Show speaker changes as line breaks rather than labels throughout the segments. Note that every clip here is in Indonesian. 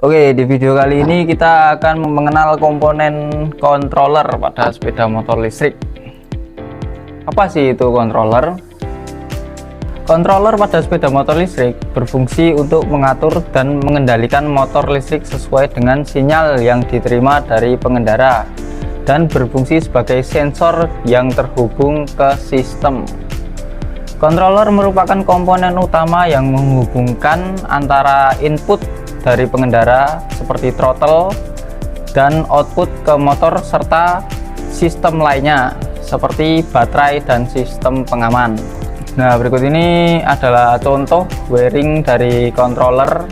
Oke, di video kali ini kita akan mengenal komponen controller pada sepeda motor listrik. Apa sih itu controller? Controller pada sepeda motor listrik berfungsi untuk mengatur dan mengendalikan motor listrik sesuai dengan sinyal yang diterima dari pengendara dan berfungsi sebagai sensor yang terhubung ke sistem. Controller merupakan komponen utama yang menghubungkan antara input dari pengendara seperti throttle dan output ke motor serta sistem lainnya seperti baterai dan sistem pengaman. Nah, berikut ini adalah contoh wiring dari controller.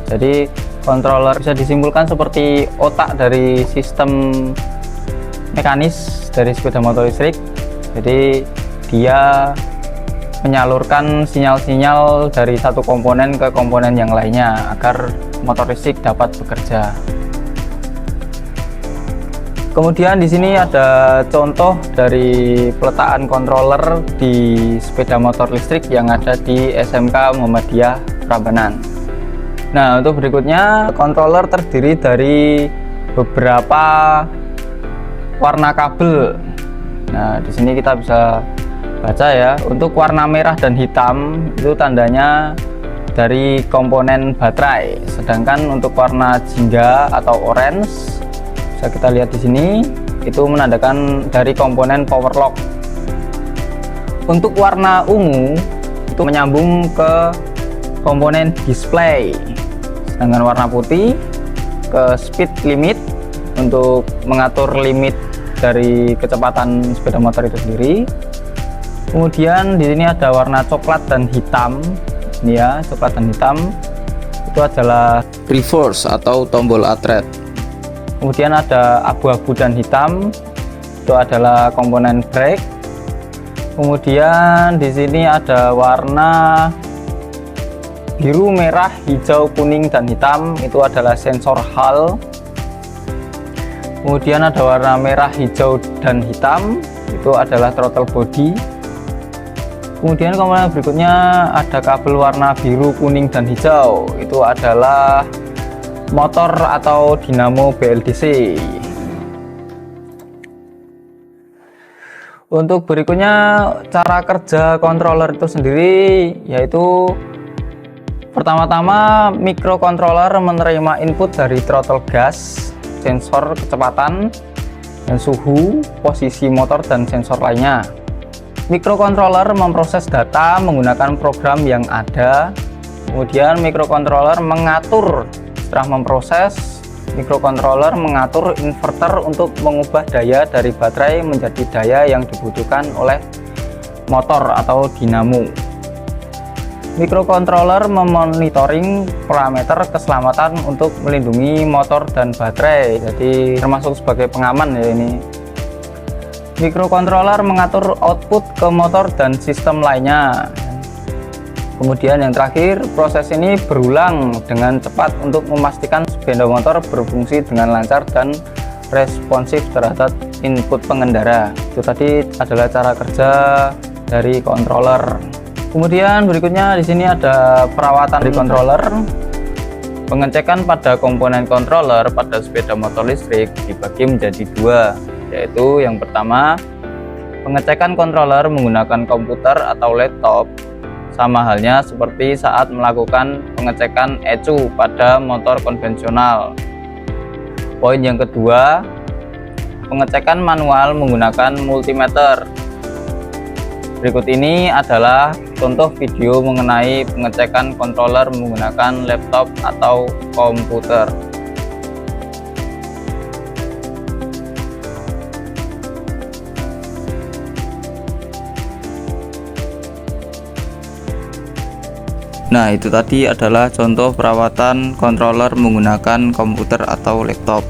Jadi controller bisa disimpulkan seperti otak dari sistem mekanis dari sepeda motor listrik. Jadi dia menyalurkan sinyal-sinyal dari satu komponen ke komponen yang lainnya agar motor listrik dapat bekerja. Kemudian di sini ada contoh dari peletakan controller di sepeda motor listrik yang ada di SMK Muhammadiyah Prambanan. Nah, untuk berikutnya controller terdiri dari beberapa warna kabel. Nah, di sini kita bisa baca ya, untuk warna merah dan hitam itu tandanya dari komponen baterai, sedangkan untuk warna jingga atau orange bisa kita lihat di sini itu menandakan dari komponen power lock. Untuk warna ungu itu menyambung ke komponen display, sedangkan warna putih ke speed limit untuk mengatur limit dari kecepatan sepeda motor itu sendiri. Kemudian di sini ada warna coklat dan hitam. Ini ya, coklat dan hitam itu adalah reverse atau tombol atret. Kemudian ada abu-abu dan hitam, itu adalah komponen brake. Kemudian di sini ada warna biru, merah, hijau, kuning dan hitam, itu adalah sensor hal. Kemudian ada warna merah, hijau dan hitam, itu adalah throttle body. Kemudian komponen berikutnya ada kabel warna biru, kuning, dan hijau. Itu adalah motor atau dinamo BLDC. Untuk berikutnya cara kerja controller itu sendiri, yaitu pertama-tama microcontroller menerima input dari throttle gas, sensor kecepatan dan suhu, posisi motor, dan sensor lainnya. Microcontroller memproses data menggunakan program yang ada. Kemudian microcontroller mengatur, setelah memproses, microcontroller mengatur inverter untuk mengubah daya dari baterai menjadi daya yang dibutuhkan oleh motor atau dinamo. Microcontroller memonitoring parameter keselamatan untuk melindungi motor dan baterai, jadi termasuk sebagai pengaman ya ini. Microcontroller mengatur output ke motor dan sistem lainnya. Kemudian yang terakhir, proses ini berulang dengan cepat untuk memastikan sepeda motor berfungsi dengan lancar dan responsif terhadap input pengendara. Itu tadi adalah cara kerja dari controller. Kemudian berikutnya di sini ada perawatan dari controller. Pengecekan pada komponen controller pada sepeda motor listrik dibagi menjadi dua, yaitu yang pertama pengecekan controller menggunakan komputer atau laptop, sama halnya seperti saat melakukan pengecekan ECU pada motor konvensional. Poin yang kedua, pengecekan manual menggunakan multimeter. Berikut ini adalah contoh video mengenai pengecekan controller menggunakan laptop atau komputer. Nah, itu tadi adalah contoh perawatan controller menggunakan komputer atau laptop.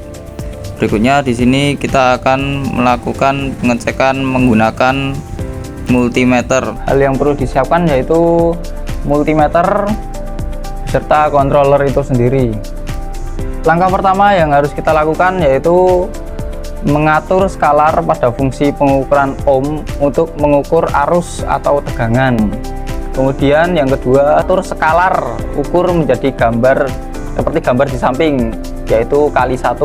Berikutnya di sini kita akan melakukan pengecekan menggunakan multimeter. Hal yang perlu disiapkan yaitu multimeter beserta controller itu sendiri. Langkah pertama yang harus kita lakukan yaitu mengatur skalar pada fungsi pengukuran ohm untuk mengukur arus atau tegangan. Kemudian yang kedua, atur skalar ukur menjadi gambar seperti gambar di samping, yaitu kali 1.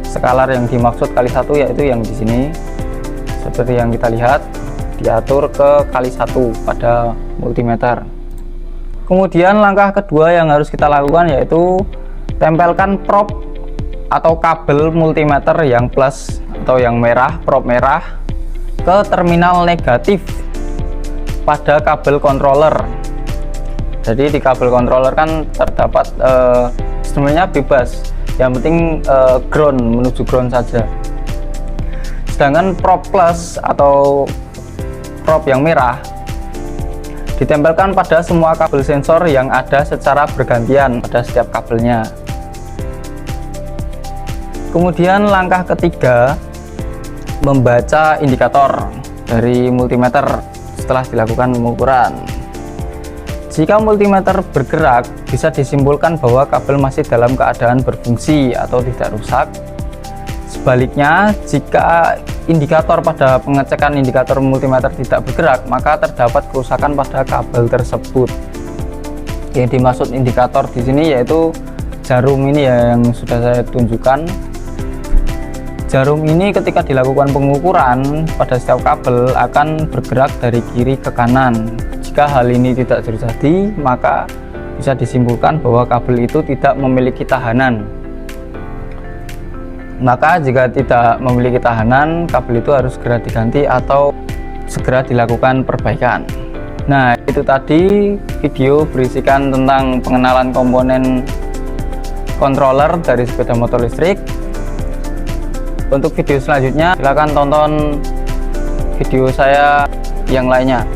Skalar yang dimaksud kali 1 yaitu yang di sini, seperti yang kita lihat, diatur ke kali 1 pada multimeter. Kemudian langkah kedua yang harus kita lakukan yaitu tempelkan prop atau kabel multimeter yang plus atau yang merah, prop merah, ke terminal negatif pada kabel controller. Jadi di kabel controller kan terdapat sebenarnya bebas, yang penting ground, menuju ground saja. Sedangkan prop plus atau prop yang merah ditempelkan pada semua kabel sensor yang ada secara bergantian pada setiap kabelnya. Kemudian langkah ketiga, membaca indikator dari multimeter setelah dilakukan pengukuran. Jika multimeter bergerak, bisa disimpulkan bahwa kabel masih dalam keadaan berfungsi atau tidak rusak. Sebaliknya, jika indikator pada pengecekan indikator multimeter tidak bergerak, maka terdapat kerusakan pada kabel tersebut. Yang dimaksud indikator di sini yaitu jarum ini ya, yang sudah saya tunjukkan. Jarum ini ketika dilakukan pengukuran pada setiap kabel akan bergerak dari kiri ke kanan. Jika hal ini tidak terjadi, maka bisa disimpulkan bahwa kabel itu tidak memiliki tahanan. Maka jika tidak memiliki tahanan, kabel itu harus segera diganti atau segera dilakukan perbaikan. Nah, itu tadi video berisikan tentang pengenalan komponen controller dari sepeda motor listrik. Untuk video selanjutnya, silakan tonton video saya yang lainnya.